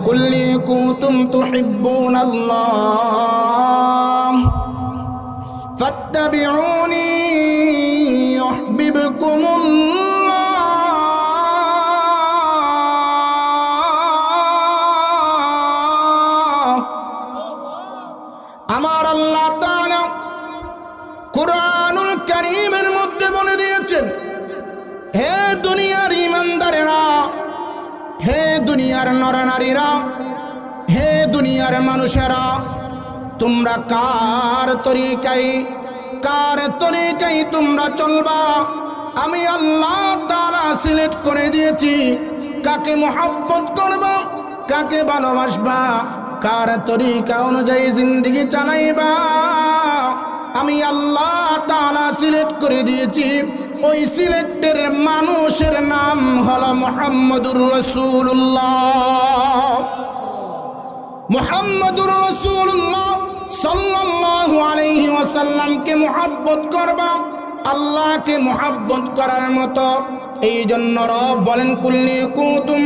কুল্লি কুনতুম তুহিব্বুনাল্লাহ ফাত্তাবিউনি ইউহিব্বুকুমুল্লাহ। আমার আল্লাহ তাআলা কুরআনুল কারীমের মধ্যে বলে দিয়েছেন, হে দুনিয়ার ঈমানদারেরা, হে দুনিয়ার নরনারীরা, হে দুনিয়ার মানুষেরা, তোমরা কার তরিকায় তোমরা চলবা? আমি আল্লাহ তাআলা সিলেক্ট করে দিয়েছি কাকে মহব্বত করবা, কাকে ভালোবাসবা, কার তরিকা অনুযায়ী জিন্দেগি চালাইবা। আমি আল্লাহ তাআলা সিলেক্ট করে দিয়েছি। ওই সিলেক্টের মানুষের নাম হলো মুহাম্মদুর রাসূলুল্লাহ। মুহাম্মদুর রাসূলুল্লাহ সাল্লাল্লাহু আলাইহি ওয়াসাল্লামকে মুহাব্বত করবা আল্লাহকে মুহাব্বত করার মতো। এই জন্য রব বলেন, কুল্লি কুনতুম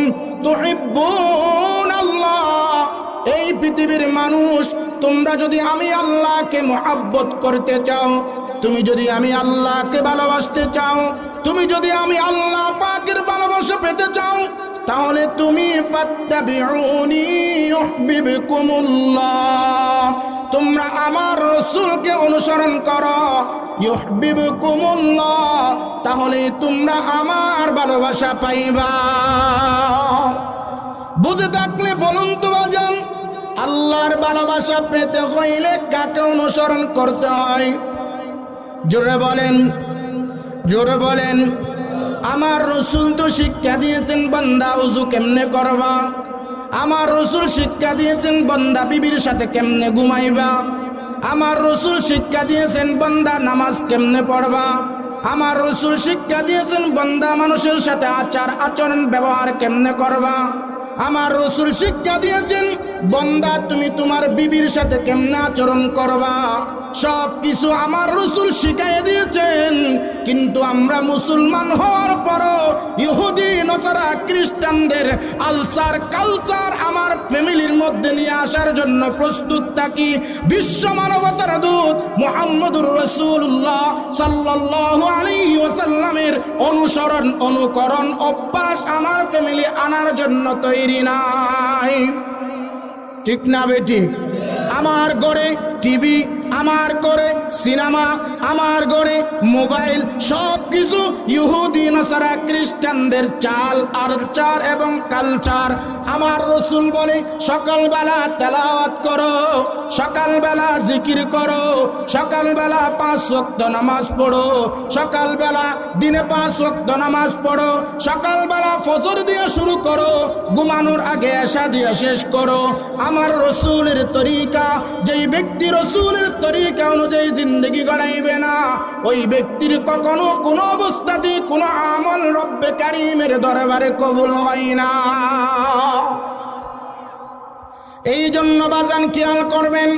তুহিব্বুনাল্লাহ। এই পৃথিবীর মানুষ, তোমরা যদি আমি আল্লাহকে মুহাব্বত করতে চাও, তুমি যদি আমি আল্লাহকে ভালোবাসতে চাও, তুমি যদি আমি আল্লাহ পাকের ভালোবাসা পেতে চাও, তাহলে তুমি ফাত্তাবিউনি ইউহিব্বুকুমুল্লাহ। তোমরা আমার রাসূলকে অনুসরণ করো, ইউহিব্বুকুমুল্লাহ, তাহলে তোমরা আমার ভালোবাসা পাইবা। বুঝে থাকলে বলুন তো বাজান, আল্লাহর ভালোবাসা পেতে হইলে কাকে অনুসরণ করতে হয়? জোরে বলেন, জোরে বলেন। আমার রাসূল তো শিক্ষা দিয়েছেন বান্দা ওযু কেমনে করবা। আমার রাসূল শিক্ষা দিয়েছেন বান্দা বিবির সাথে কেমনে ঘুমাইবা। আমার রাসূল শিক্ষা দিয়েছেন বান্দা নামাজ কেমনে পড়বা। আমার রাসূল শিক্ষা দিয়েছেন বান্দা মানুষের সাথে আচার আচরণ ব্যবহার কেমনে করবা। আমার রাসূল শিক্ষা দিয়েছেন বান্দা তুমি তোমার বিবির সাথে কেমনে আচরণ করবা। সব কিছু আমার রাসূল শিখাইয়ে দিয়েছেন। কিন্তু আমরা মুসলমান হওয়ার পরও ইহুদি নসারা খ্রিস্টানদের আলচার কালচার আমার ফ্যামিলির মধ্যে নিয়ে আসার জন্য প্রস্তুত থাকি। বিশ্ব মানবতার দূত মুহাম্মদুর রাসূলুল্লাহ সাল্লাল্লাহু আলাইহি ওয়াসাল্লামের অনুসরণ অনুকরণ অভ্যাস আমার ফ্যামিলি আনার জন্য তৈরি নাই। ঠিক না বেঠিক? আমার ঘরে টিভি, আমার ঘরে সিনেমা, আমার ঘরে মোবাইল, সব কিছু ইহুদি নসারা খ্রিস্টানদের চাল আচার এবং কালচার। আমার রাসূল বলে সকালবেলা তেলাওয়াত করো, সকালবেলা জিকির করো, সকালবেলা 5 ওয়াক্ত নামাজ পড়ো, সকালবেলা দিনে 5 ওয়াক্ত নামাজ পড়ো, সকালবেলা ফজর দিয়ে শুরু করো, ঘুমানোর আগে এশা দিয়ে শেষ করো। আমার রাসূলের তরিকা, যেই ব্যক্তি রাসূলের তরিকা অনুযায়ী জিন্দেগি গড়াইবে না, ওই ব্যক্তির কখনো কোনো অবস্থাতেই কোনো আমল রব্বে কারীমের দরবারে কবুল হয় না। এই জন্য বাজান খেয়াল করবেন,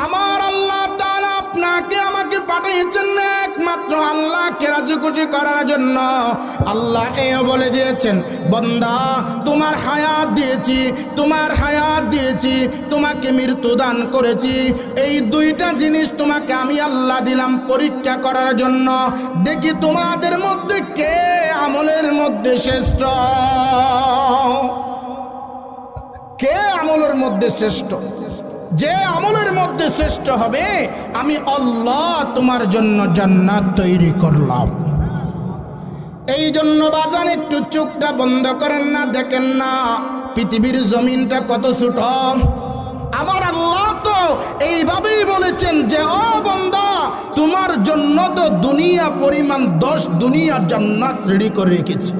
আমার আল্লাহ তাআলা আপনাকে আমাকে পাঠিয়েছেন একমাত্র আল্লাহকে রাজি খুশি করার জন্য। আল্লাহ এও বলে দিয়েছেন, বান্দা তোমার হায়াত দিয়েছি, তোমার হায়াত দিয়েছি, তোমাকে মৃত্যু দান করেছি। এই দুইটা জিনিস তোমাকে আমি আল্লাহ দিলাম পরীক্ষা করার জন্য। দেখি তোমাদের মধ্যে কে আমলের মধ্যে শ্রেষ্ঠ, কে আমলের মধ্যে শ্রেষ্ঠ। যে আমলের মধ্যে শ্রেষ্ঠ হবে, আমি আল্লাহ তোমার জন্য জান্নাত তৈরি করলাম। এই জন্য বাজান একটু চোখটা বন্ধ করেন না, দেখেন না পৃথিবীর জমিনটা কত ছোট। আমার আল্লাহ তো এইভাবেই বলেছেন যে ও বান্দা, তোমার জন্য তো দুনিয়া পরিমাণ 10 দুনিয়ার জান্নাত রেডি করে রেখেছি।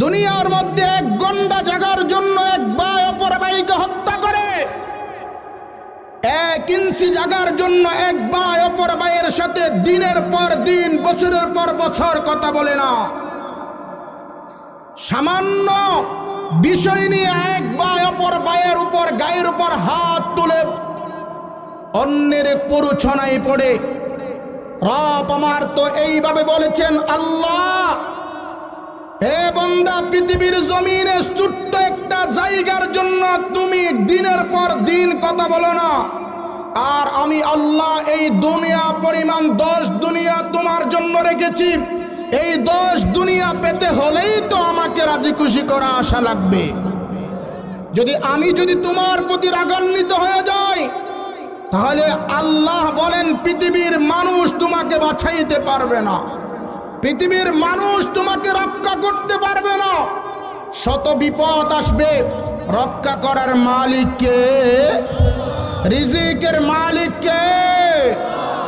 দুনিয়ার মধ্যে 1 ঘন্টা জাগার জন্য এক ভাই অপর ভাইকে হত্যা করে, 1 ইঞ্চি জাগার জন্য এক ভাই অপর ভাইয়ের সাথে দিনের পর দিন বছরের পর বছর কথা বলে না। সামান্য বিষয় নিয়ে এক ভাই অপর ভাইয়ের উপর গায়ের উপর হাত তুলে অন্যের প্ররোচনায় পড়ে। রব আমার তো এইভাবে বলেছেন, আল্লাহ হে বান্দা, পৃথিবীর জমিনে ছোট্ট একটা জায়গা দিনের পর দিন কথা বলো না। আর আমি আল্লাহ এই দুনিয়া পরিমাণ 10 দুনিয়া তোমার জন্য রেখেছি। এই 10 দুনিয়া পেতে হলেই তো আমাকে রাজি খুশি করা আশা লাগবে। আমি যদি তোমার প্রতি রাগান্বিত হয়ে যাই, তাহলে আল্লাহ বলেন পৃথিবীর মানুষ তোমাকে বাঁচাইতে পারবে না, পৃথিবীর মানুষ তোমাকে রক্ষা করতে পারবে না। শত বিপদ আসবে, রক্ষা করার মালিক কে? রিজিকের মালিক কে?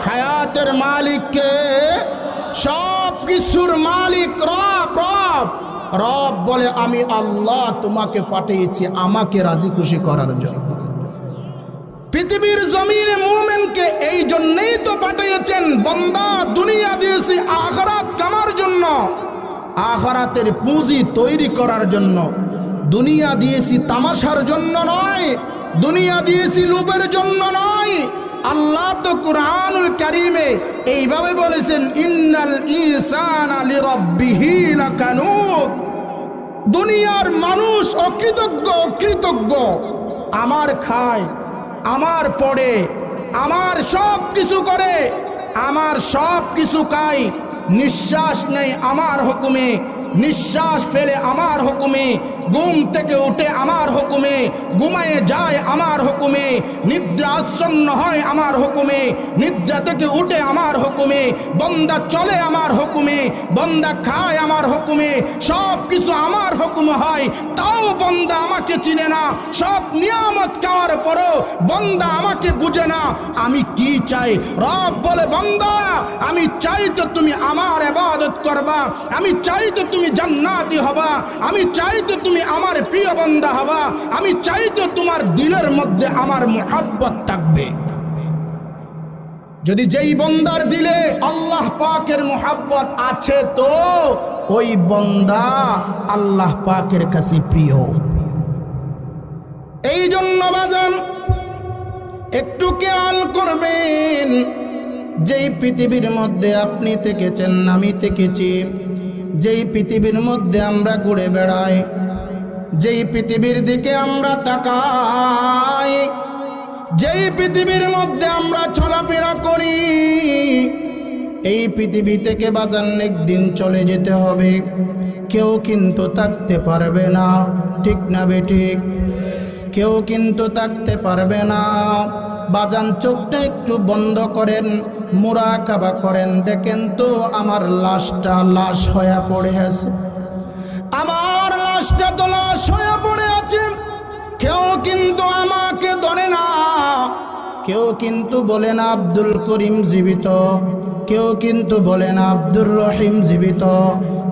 হায়াতের মালিক কে? সব কিছুর মালিক রব। রব বলে আমি আল্লাহ তোমাকে পাঠিয়েছি আমাকে রাজি খুশি করার জন্য। পৃথিবীর জমিনে মুমিনকে এই জন্যই তো পাঠিয়েছেন, বান্দা দুনিয়া দিয়েছি আখিরাত কামার জন্য, আখিরাতের পুঁজি তৈরি করার জন্য। দুনিয়া দিয়েছি তামাশার জন্য নয়, দুনিয়া দিয়েছি লোভের জন্য নয়। আল্লাহ তো কুরআনুল কারীমে এইভাবে বলেছেন, ইন্নাল ইনসানা লিরাব্বিহি লাকানুত। দুনিয়ার মানুষ অকৃতজ্ঞ। আমার খায়, আমার পড়ে, আমার সব কিছু করে, আমার সব কিছু খায়, নিঃশ্বাস নেই আমার হুকুমে, নিঃশ্বাস ফেলে আমার হুকুমে, ঘুম থেকে উঠে আমার হুকুমে, ঘুমায়ে যায় আমার হুকুমে, নিদ্রা আচ্ছন্ন হয় আমার হুকুমে, নিদ্রা থেকে উঠে আমার হুকুমে, বান্দা চলে আমার হুকুমে, বান্দা খায় আমার হুকুমে, সব কিছু আমার হুকুমে হয়। তাও বান্দা আমাকে চিনে না। সব নিয়ামত খাওয়ার পরও বান্দা আমাকে বুঝে না। আমি কি চাই? রব বলে, বান্দা আমি চাই তো তুমি আমার ইবাদত করবা, আমি চাই তো তুমি জান্নাতি হবা, আমি চাই তো তুমি আমার প্রিয় বান্দা হবা, আমি চাই তো তোমার দিলের মধ্যে আমার মুহাব্বত থাকবে। যদি যেই বান্দার দিলে আল্লাহ পাকের মুহাব্বত আছে, তো ওই বান্দা আল্লাহ পাকের কাছে প্রিয়। এই জন্য বাজান একটু খেয়াল করবেন, যেই পৃথিবীর মধ্যে আপনি থেকেছেন, আমি থেকেছি, যেই পৃথিবীর মধ্যে আমরা ঘুরে বেড়াই, যেই পৃথিবীর দিকে আমরা তাকাই, যেই পৃথিবীর মধ্যে আমরা চলাফেরা করি, এই পৃথিবী থেকে বাজান একদিন চলে যেতে হবে। কেউ কিন্তু থাকতে পারবে না, ঠিক না বেঠিক? কেউ কিন্তু থাকতে পারবে না। বাজান চোখটা একটু বন্ধ করেন, মুরাকাবা করেন, দেখেন তো আমার লাশটা লাশ হয়ে পড়ে আছে, আমার লাশটা তো লাশ হয়ে পড়ে আছে। কেউ কিন্তু আমাকে ধরে না, কেউ কিন্তু বলে না আব্দুল করিম জীবিত, কেউ কিন্তু বলে না আব্দুর রহিম জীবিত,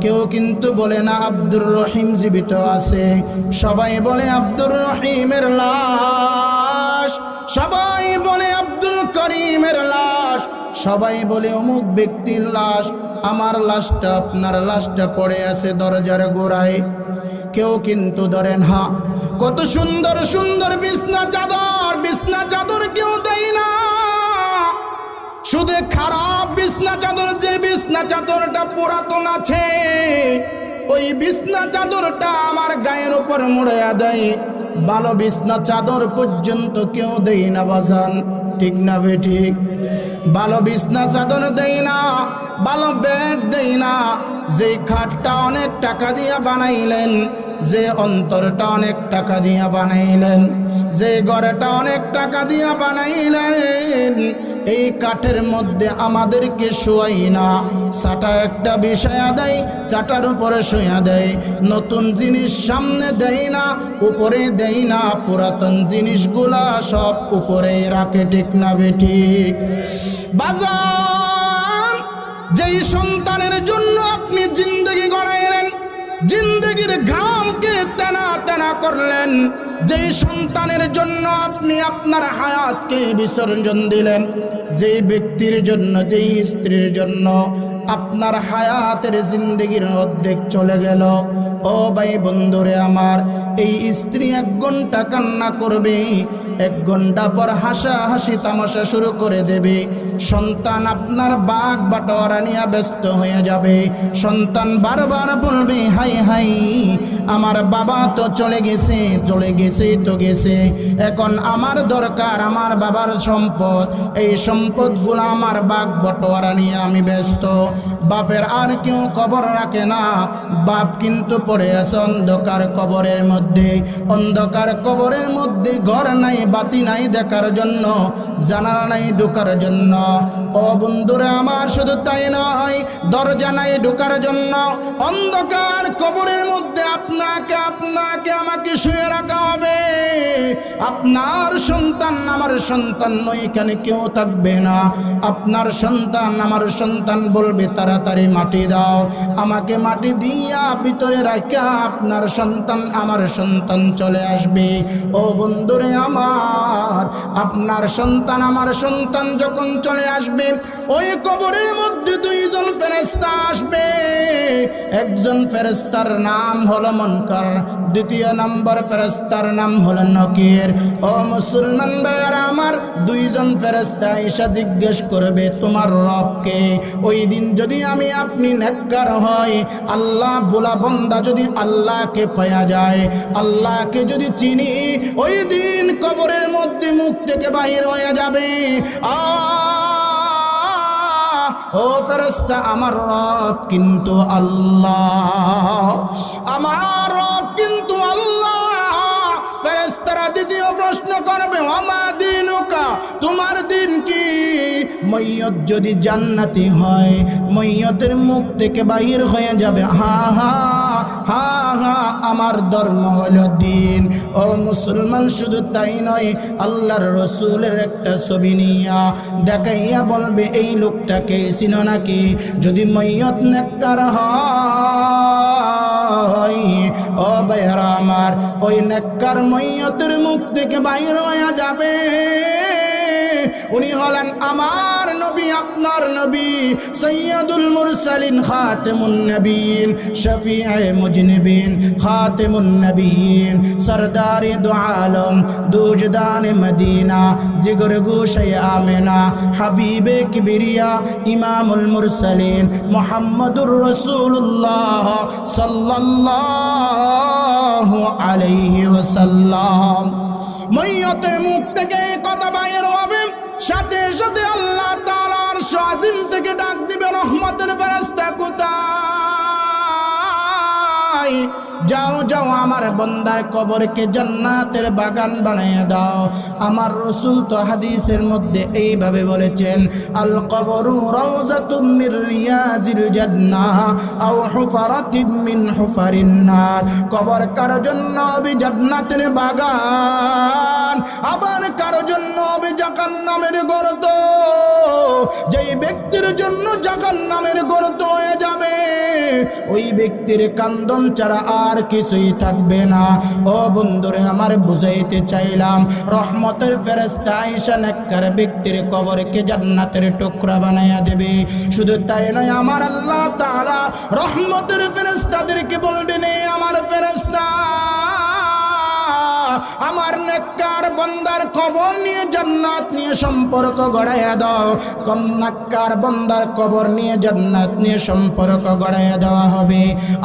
কেউ কিন্তু বলে না আব্দুর রহিম জীবিত আছে। সবাই বলে আব্দুর রহিমের লাশ, সবাই বলে আব্দুল করিমের লাশ, সবাই বলে অমুক ব্যক্তির লাশ। আমার লাশটা, আপনার লাশটা পড়ে আছে দরজার গোড়ায়। কেউ কিন্তু ধরেন, হ্যাঁ কত সুন্দর সুন্দর বিছনা চাদর কেউ দেয় না। শুধু খারাপ বিছনা চাদর, যে বিছনা চাদরটা পুরাতন আছে, ওই বিছনা চাদরটা আমার গায়ের উপর মুড়াইয়া দেয়। ভালো বিছনা চাদর পর্যন্ত কেউ দেই না বাজান, ঠিক না বেঠিক? ভালো বিছনা চাদর দেই না, ভালো বেড দেই না। যে খাটটা অনেক টাকা দিয়া বানাইলেন, যে অন্তরটা অনেক টাকা দিয়া বানাইলেন, যে ঘরটা অনেক টাকা দিয়া বানাইলেন, এই কাঠের মধ্যে আমাদেরকে শোয়াই না, চাটা একটা বিছায়া দেয়, চাটার উপরে শোয়া দেয়। নতুন জিনিস সামনে দেয় না, উপরে দেয় না, পুরাতন জিনিসগুলা সব উপরেই রাখে, ঠিক না বেঠিক? বাজান, যেই সন্তানের জন্য আপনি জিন্দগি গড়াইলেন, জিন্দগির ঘামকে তেনা তেনা করলেন, যেই সন্তানের জন্য আপনি আপনার হায়াতকে বিসর্জন দিলেন, যেই ব্যক্তির জন্য, যেই স্ত্রীর জন্য আপনার হায়াতের জিন্দগির অর্ধেক চলে গেল, ও ভাই বন্ধুরে আমার, এই স্ত্রী 1 ঘন্টা কান্না করবে, 1 ঘন্টা পর হাসাহাসি তামাশা শুরু করে দেবে। সন্তান আপনার বাঘ বাটোয়ারা নিয়ে ব্যস্ত হয়ে যাবে। সন্তান বারবার বলবে, হাই হাই আমার বাবা তো চলে গেছে তো গেছে, এখন আমার দরকার আমার বাবার সম্পদ, এই সম্পদগুলো আমার বাঘ বাটোয়ারা নিয়ে আমি ব্যস্ত। বাপের আর কেউ কবর রাখে না, বাপ কিন্তু পড়ে আছে অন্ধকার কবরের মধ্যে। অন্ধকার কবরের মধ্যে ঘর নাই, বাতি নাই দেখার জন্য, জানালা নাই ঢোকার জন্য। ও বন্ধুরা আমার, শুধু তাই নয়, দরজা নাই ঢোকার জন্য। অন্ধকার কবরের মধ্যে আপনাকে আমাকে শুয়ে রাখা হবে। আপনার সন্তান আমার সন্তান নয়, এখানে কেউ থাকবে না। আপনার সন্তান আমার সন্তান বলবে, তাড়াতাড়ি মাটি দাও। আমাকে মাটি দিয়া ভিতরে রাখা আপনার সন্তান আমার সন্তান চলে আসবে। ও বন্ধুরে আমার, আপনার সন্তান আমার সন্তান যখন চলে আসবে, ওই কবরের মধ্যে 2 জন ফেরেশতা আসবে। একজন ফেরেশতার নাম হলো মুনকার, দ্বিতীয় নম্বর ফেরেশতার নাম হলো নকির। ও মুসলমান ভাইরা আমার, 2 জন ফেরেশতা এসে জিজ্ঞেস করবে, তোমার রবকে? ওই দিন যদি আমি আপনি নেককার হই, আল্লাহ বলা বান্দা যদি আল্লাহকে পাওয়া যায়, আল্লাহকে যদি চিনি, ওই দিন কবরের মধ্যে মুখ থেকে বাহির হয়ে যাবে, ও ফেরেশতা আমার রব কিন্তু আল্লাহ, আমার রব কিন্তু আল্লাহ। ফেরেশতারা দ্বিতীয় প্রশ্ন করবে, ওমা দিনুকা, তোমার দিন কি? মাইয়ত যদি জান্নাতি হয়, মাইয়তের মুখ থেকে বাহির হয়ে যাবে, হা হা হা হা আমার ধর্ম হলো দিন। ও মুসলমান, শুধু তাই নয়, আল্লাহর রসুলের একটা ছবি নিয়া দেখাইয়া বলবে, এই লোকটাকে চিনো নাকি? যদি মাইয়ত নেককার হয়, ও ভাইরা আমার, ওই নেককার মাইয়তের মুখ থেকে বাইর হয়ে যাবে। উনি হলেন আমার নবী, আপনার নবী, সৈয়দুল মুরসালিন, খাতেমুন নবীন, শফিয়ে মুজনিবিন, খাতেমুন নবীন, সরদারে দু আলম, দুজদানে মদিনা, জিগর গোশে আমেনা, হাবিবে কিবরিয়া, ইমামুল মুরসালিন, মুহাম্মদুর রাসূলুল্লাহ সাল্লাল্লাহু আলাইহি ওয়াসাল্লাম। মাইয়তের মুখ থেকে কথা বাইর হবে, সাথে সাথে আল্লাহ তাআলার শাজিম থেকে ডাক দিবে, রহমতের ফেরেশতা কোথায়? যাও যাও আমার বান্দার কবরকে জান্নাতের বাগান বানিয়ে দাও। আমার রাসূল তো হাদিসের মধ্যে এইভাবে বলেছেন, আল কবরু রাউযাতুম মির রিয়াজিল জান্নাহ আও হুফরাতিম মিন হুফারিন নার। কবর কারো জন্য হবে জান্নাতের বাগান, আবার কারো জন্য হবে জাহান্নামের গর্ত। যেই ব্যক্তির জন্য জাহান্নামের গর্ত হয়ে যাবে, ওই ব্যক্তির কান্দন ছাড়া আর কিছুই থাকবে না। ও বন্ধুরে আমার, বুঝাইতে চাইলাম, রহমতের ফেরেশতা আয়েশা নেককার ব্যক্তির কবরকে জান্নাতের টুকরা বানাইয়া দেবে। শুধু তাই নয়, আমার আল্লাহ তাআলা রহমতের ফেরেশতাদেরকে বলবেন, আমার ফেরেশতা, আমার নেককার বান্দার কবর নিয়ে জান্নাত নিয়ে সম্পর্ক গড়াইয়া দাও। কম নেককার বান্দার কবর নিয়ে জান্নাত নিয়ে সম্পর্ক গড়াইয়া দেওয়া হবে।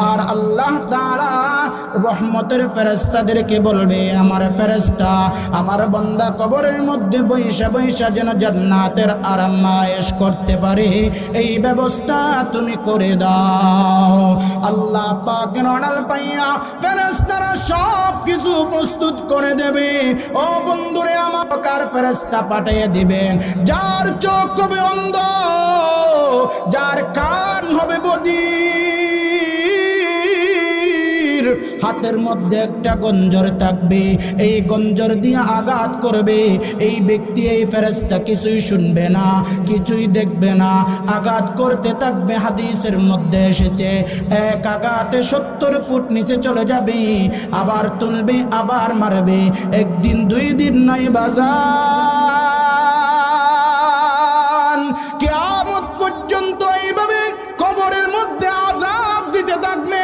আর আল্লাহ তাআলা রহমতের ফেরেশতাদেরকে বলবে, আমার ফেরেশতা, আমার বান্দা কবরের মধ্যে বৈশা বৈশা যেন জান্নাতের আরাম আয়েশ করতে পারে, এই ব্যবস্থা তুমি করে দাও। আল্লাহ পাকের অর্ডার পাইয়া ফেরেশতারা সব কিছু প্রস্তুত করে দেবে। ও বন্ধুরে আমার, কার ফেরেশতা পাঠিয়ে দিবেন, যার চোখ হবে অন্ধ, যার কান হবে বধির, হাতের মধ্যে একটা গঞ্জর থাকবে, এই গঞ্জর দিয়ে আঘাত করবে, এই ব্যক্তি, এই ফেরেশতা কিছুই শুনবে না, কিছুই দেখবে না, আঘাত করতে থাকবে। হাদিসের মধ্যে এসেছে, এক আঘাতে 70 ফুট নিচে চলে যাবে, আবার তুলবে, আবার মারবে, একদিন 2 দিন নয় বাজার, কিয়ামত পর্যন্ত এইভাবে কবরের মধ্যে আযাব দিতে থাকবে।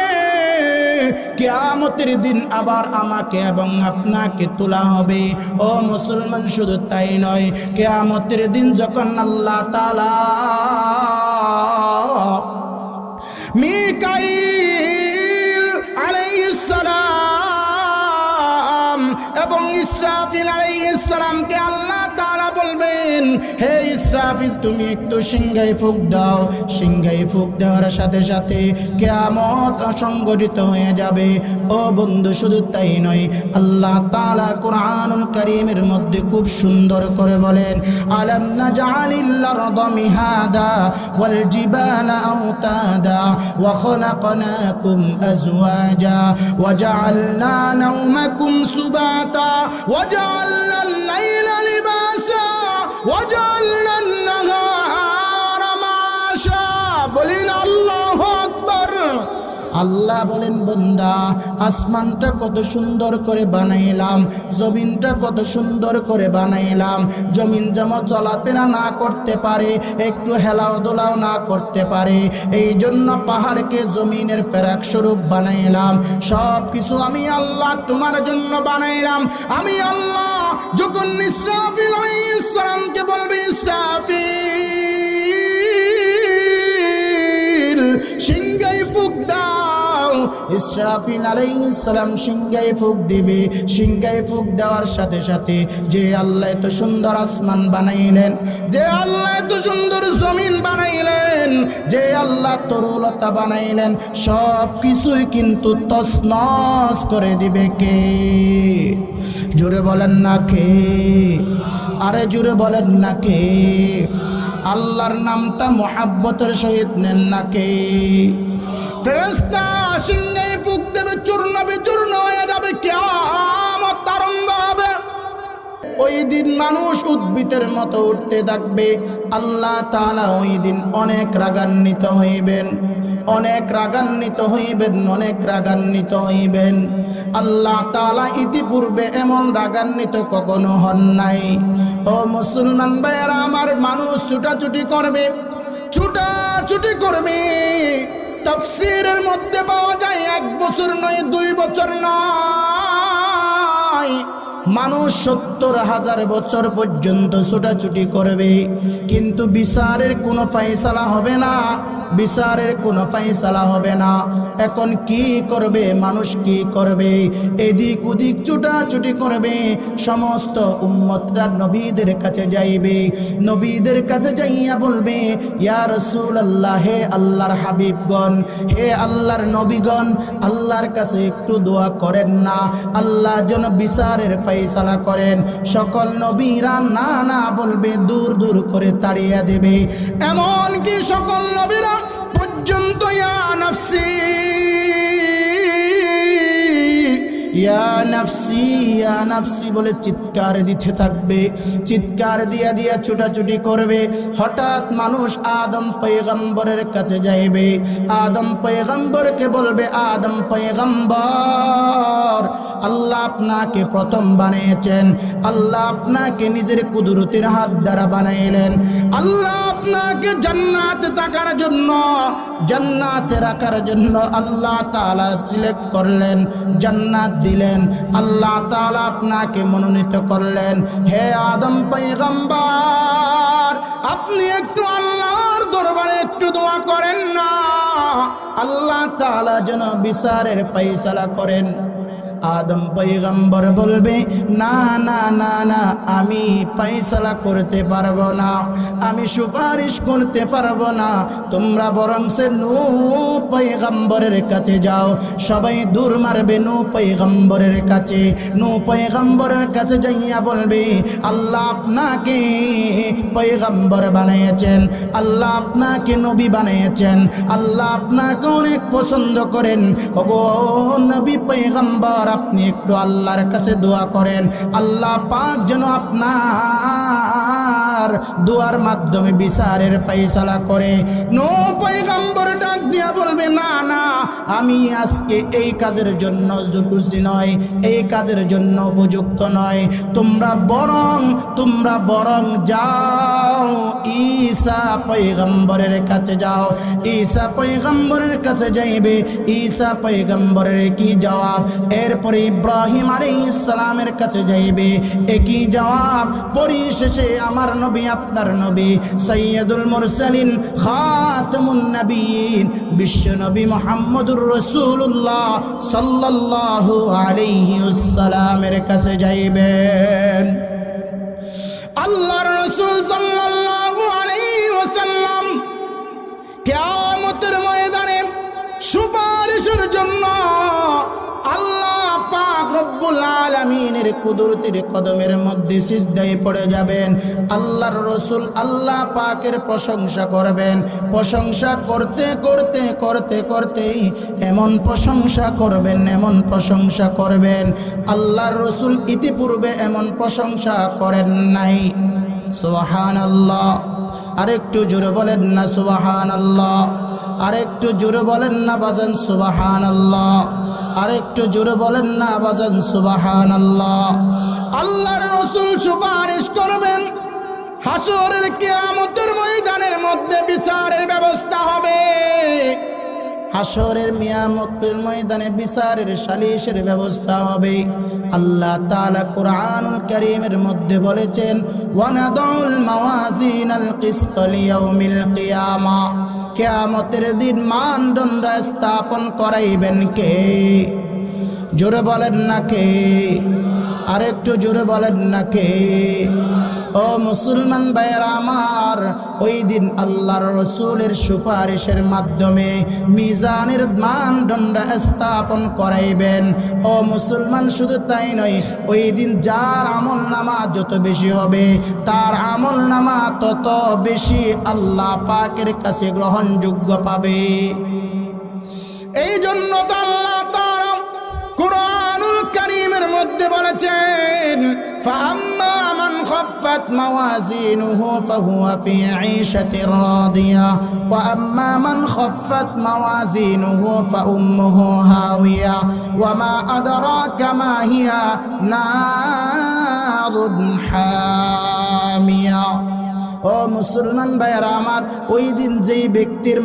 কিয়ামত কিয়ামতের দিন আবার আমাকে এবং আপনাকে তোলা হবে। ও মুসলমান, শুধু তাই নয়, কিয়ামতের দিন যখন আল্লাহ তাআলা মিকাইল আলাইহিস সালাম এবং ইসরাফিল আলাইহিস সালামকে আল্লাহ তাআলা বলবেন, হে ইসরাফিল, তুমি একটু সিংহায় ফুঁক দাও। সিংহায় ফুঁক দেওয়ার সাথে সাথে কিয়ামত সংঘটিত হয়ে যাবে। ও বন্ধু, শুধু তাই নয়, আল্লাহ তাআলা কুরআনুল কারীমের মধ্যে খুব সুন্দর করে বলেন, আলাম নাজআলিল আরদা মিহাদা ওয়াল জিবালা আওতাদা ওয়া খলাকনাকুম আজওয়াজা ওয়া জাআলনা নাওমাকুম সুবাতা ওয়া জাআলনাল লাইলা লিবাসা ওয়া জাআলনান নাহারা মাশা। বলেন আল্লাহু আকবার। আল্লাহ বলেন, বান্দা, আসমানটা কত সুন্দর করে বানাইলাম, জমিনটা কত সুন্দর করে বানাইলাম। জমিন যেমন চলাফেরা না করতে পারে, একটু হেলাও দোলাও না করতে পারে, এই জন্য পাহাড়কে জমিনের ফেরাক স্বরূপ বানাইলাম। সব কিছু আমি আল্লাহ তোমার জন্য বানাইলাম। আমি আল্লাহ যখন ইসরাফিল আলাইহিস সালামকে বলবে, ইসরাফিল সিংহায় ফুঁক দাও, ইসরাফিল আলাইহিস সালাম সিংহায় ফুঁক দিবে। সিংহায় ফুঁক দেওয়ার সাথে সাথে যে আল্লাহ এত সুন্দর আসমান বানাইলেন, যে আল্লাহ এত সুন্দর জমিন বানাইলেন, যে আল্লাহ তরুলতা বানাইলেন, সব কিছুই কিন্তু তছনছ করে দিবে কে? জোরে বলেন না কে? আরে জোরে বলেন না কে? আল্লাহর নামটা মুহাব্বতের সহিত নেন না কে? ফেরেশতা সিংহায় ফুঁক দেবে, চূর্ণ বিচূর্ণ হয়ে যাবে, কিয়ামত আরম্ভ হবে। ওই দিন মানুষ উদ্ভিদের মতো উঠতে থাকবে। আল্লাহ তাআলা ওই দিন অনেক রাগান্বিত হইবেন, অনেক রাগান্বিত হইবেন, অনেক রাগান্বিত হইবেন। আল্লাহ তাআলা ইতিপূর্বে এমন রাগান্বিত কখনো হন নাই। ও মুসলমান ভাইয়েরা আমার, মানুষ ছুটাছুটি করবে, ছুটাছুটি করবে। তাফসীরের মধ্যে পাওয়া যায় 1 বছর নয়, 2 বছর নয়, মানুষ 70,000 বছর পর্যন্ত ছোটাছুটি করবে, কিন্তু বিচারের কোনো ফায়সালা হবে না, বিচারের কোনো ফায়সালা হবে না। এখন কি করবে মানুষ? কি করবে? এদিক ওদিক ছুটাছুটি করবে। সমস্ত উম্মতরা নবীদের কাছে যাইবে, নবীদের কাছে যাইয়া বলবে, ইয়া রাসূলুল্লাহ, হে আল্লাহর হাবিবগণ, হে আল্লাহর নবীগণ, আল্লাহর কাছে একটু দোয়া করেন না, আল্লাহ যেন বিচারের ফায়সালা করেন। সকল নবীরা না না বলবে, দূর দূর করে তাড়িয়ে দেবে। এমন কি সকল নবীরা পর্যন্ত ইয়া নাফসি ইয়া নাফসি ইয়া নাফসি বলে চিৎকার দিতে থাকবে, চিৎকার দিয়া দিয়া ছুটাছুটি করবে। হঠাৎ মানুষ আদম পয়গম্বরের কাছে যাইবে, আদম পয়গম্বরকে বলবে, আদম পয়গম্বর, আল্লাহ আপনাকে প্রথম বানিয়েছেন, আল্লাহ আপনাকে নিজের কুদরতের হাত দ্বারা বানাইলেন, আল্লাহ আপনাকে জান্নাতে থাকার জন্য, জান্নাতে রাখার জন্য আল্লাহ তাআলা সিলেক্ট করলেন, জান্নাত দিলেন, আল্লাহ তাআলা আপনাকে মনোনীত করলেন। হে আদম পয়গম্বর, আপনি একটু আল্লাহর দরবারে একটু দোয়া করেন না, আল্লাহ তাআলা যেন বিচারের ফায়সালা করেন। আদম পয়গম্বর বলবে, না না না না, আমি ফায়সালা করতে পারবো না, আমি সুপারিশ করতে পারবো না, তোমরা বরং সে নূহ পয়গম্বরের কাছে যাও। সবাই দূর মারবে নূহ পয়গম্বরের কাছে। নূহ পয়গম্বরের কাছে যাইয়া বলবে, আল্লাহ আপনাকে পয়গম্বর বানিয়েছেন, আল্লাহ আপনাকে নবী বানিয়েছেন, আল্লাহ আপনাকে অনেক পছন্দ করেন। ওগো নবী পয়গম্বর, আপনি একটু আল্লাহর কাছে দোয়া করেন, আল্লাহ পাক যেন আপনার দোয়ার মাধ্যমে বিচারের ফায়সালা করে। নূহ পয়গম্বর ডাক দিয়া বলবে, না না, আমি আজকে এই কাজের জন্য যোগ্য নয়, এই কাজের জন্য উপযুক্ত নয়। তোমরা বরং যাও ঈসা পয়গম্বরের কাছে যাও। ঈসা পয়গম্বরের কাছে যাইবে। ঈসা পয়গম্বরের কি জবাব? এরপরে ইব্রাহিম আলাইহিস সালামের কাছে যাইবে, একই জবাব। পরিশেষে আমার নবী, আপনার নবী সাইয়্যিদুল মুরসালিন খাতামুন নবিয়্যিন বিশ্ব নবী মুহাম্মদুর রাসূলুল্লাহ সাল্লাল্লাহু আলাইহি ওয়াসাল্লামের কাছে যাইবেন। আল্লাহর রাসূল সাল্লাল্লাহু আলাইহি ওয়াসাল্লাম কিয়ামতের ময়দানে সুপারিশের জন্য আল্লাহ পাক রব্বুল আলামিনের কুদরতের কদমের মধ্যে সিজদায় পড়ে যাবেন। আল্লাহর রাসূল আল্লাহ পাকের প্রশংসা করবেন। প্রশংসা করতে করতে করতে করতে এমন প্রশংসা করবেন আল্লাহর রাসূল ইতিপূর্বে এমন প্রশংসা করেন নাই। সুবহানাল্লাহ। আরেকটু জোরে বলেন না সুবহানাল্লাহ। আরেকটু জোরে বলেন না বাজান সুবহানাল্লাহ। আরেকটু জোরে বলেন না বাজান সুবহানাল্লাহ। আল্লাহর রাসূল সুপারিশ করবেন। হাসরের কিয়ামতের ময়দানের মধ্যে বিচারের ব্যবস্থা হবে। হাসরের কিয়ামতের ময়দানে বিচারের সালিশের ব্যবস্থা হবে। আল্লাহ তাআলা কুরআনুল কারীমের মধ্যে বলেছেন, ওয়ানাদাউল মাওয়াজিনাল কিসত লিয়াউমিল কিয়ামা। কিয়ামতের দিন মানদণ্ড স্থাপন করাইবেন কে? জোরে বলেন না কে? আরেকটু জোরে বলেন না কে? ও মুসলমান ভাইয়েরা আমার, ওই দিন আল্লাহর রাসূলের সুপারিশের মাধ্যমে মিজানের মানদণ্ড স্থাপন করাইবেন। ও মুসলমান, শুধু তাই নয়, ওই দিন যার আমল নামা যত বেশি হবে তার আমল নামা তত বেশি আল্লাহ পাকের কাছে গ্রহণযোগ্য পাবে। এই জন্য তো আল্লাহ তাআলা কুরআনুল কারীমের মধ্যে বলেছেন, ফাআম্মা মান খাফফাত মাওয়াজিনুহু ফাহুয়া ফি ঈশাতির রাদিয়া ওয়া আম্মা মান খাফফাত মাওয়াজিনুহু ফাউম্মুহু হাওিয়া ওয়া মা আদরাকা মা হিয়া নারুন হামিয়া। ও মুসলমান ভাইয়েরা আমার, ওই দিন যেই ব্যক্তির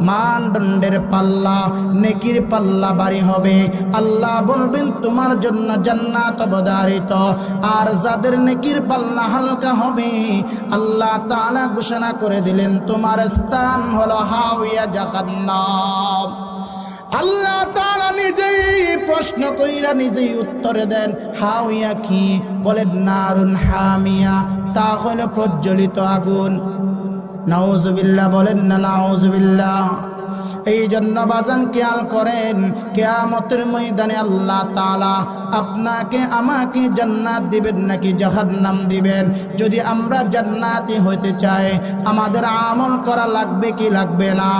মানদণ্ডের পাল্লা, নেকির পাল্লা ভারী হবে, আল্লাহ বলবেন তোমার জন্য জান্নাত অবধারিত। আর যাদের নেকির পাল্লা হালকা হবে, আল্লাহ তাআলা ঘোষণা করে দিলেন তোমার স্থান হলো হাওয়া জাহান্নাম। আল্লাহ তাআলা নিজেই প্রশ্ন কইরা নিজেই উত্তরে দেন, হাওয়া কি? বলেন নারুন হামিয়া, তা হলো প্রজ্বলিত আগুন। নাউজুবিল্লাহ বলেন না নাউজুবিল্লাহ। এই জন্য বাজান খেয়াল করেন, কিয়ামতের ময়দানে আল্লাহ তাআলা আপনাকে আমাকে জান্নাত দিবেন নাকি জাহান্নাম দিবেন। যদি আমরা জান্নাতি হইতে চাই, আমাদের আমল করা লাগবে কি লাগবে না?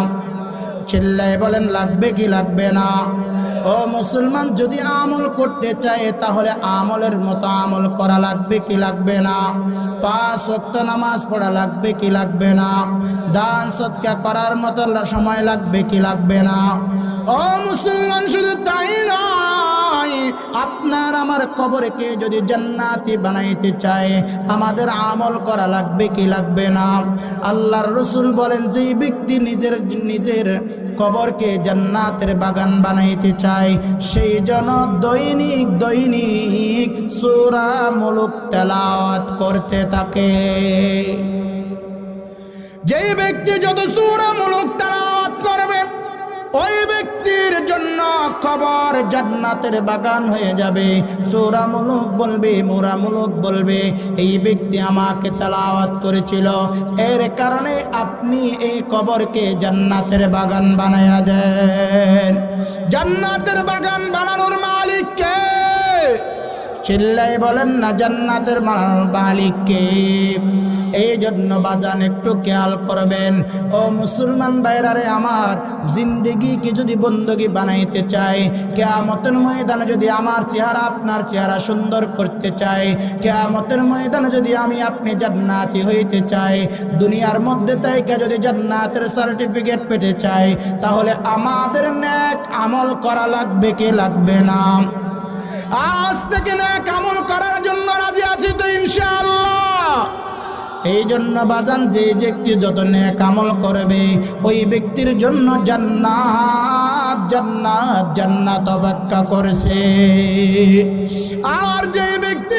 চিল্লায় বলেন লাগবে কি লাগবে না? ও মুসলমান, যদি আমল করতে চায় তাহলে আমলের মতো আমল করা লাগবে কি লাগবে না? 5 ওয়াক্ত নামাজ পড়া লাগবে কি লাগবে না? দান সদকা করার মতো সময় লাগবে কি লাগবে না? ও মুসলমান, শুধু তাই নয়, আপনার আমার কবরকে যদি জান্নাতি বানাইতে চায় আমাদের আমল করা লাগবে কি লাগবে না? আল্লাহর রাসূল বলেন, যে ব্যক্তি নিজের কবরকে জান্নাতের বাগান বানাইতে চায় সেই জন দৈনিক সূরা মুলক তেলাওয়াত করতে থাকে। যেই ব্যক্তি যত সূরা মুলক তেলাওয়াত করবে ওই ব্যক্তির জন্য কবর জান্নাতের বাগান হয়ে যাবে। সূরা মুলক বলবে, মুরা মুলক বলবে, এই ব্যক্তি আমাকে তেলাওয়াত করেছিল, এর কারণে আপনি এই কবরকে জান্নাতের বাগান বানায়া দেন। জান্নাতের বাগান বানানোর মালিক কে? চিল্লাই বলেন না জান্নাতের মালিককে। এই জন্য বাজান একটু খেয়াল করবেন ও মুসলমান ভাইরারে আমার, জিন্দেগিকে যদি বন্দগি বানাইতে চাই, কিয়ামতের ময়দানে যদি আমার চেহারা আপনার চেহারা সুন্দর করতে চাই, কিয়ামতের ময়দানে যদি আমি আপনি জান্নাতি হইতে চাই, দুনিয়ার মধ্যে থেকে যদি জান্নাতের সার্টিফিকেট পেতে চাই, তাহলে আমাদের নেক আমল করা লাগবে কি লাগবে না? আজ থেকে নেক আমল করার জন্য রাজি আছি তো ইনশাআল্লাহ। এই জন্য বাজান যে ব্যক্তি যত নেক আমল করবে ওই ব্যক্তির জন্য জান্নাত জান্নাত জান্নাত অপেক্ষা করছে। আর যে ব্যক্তি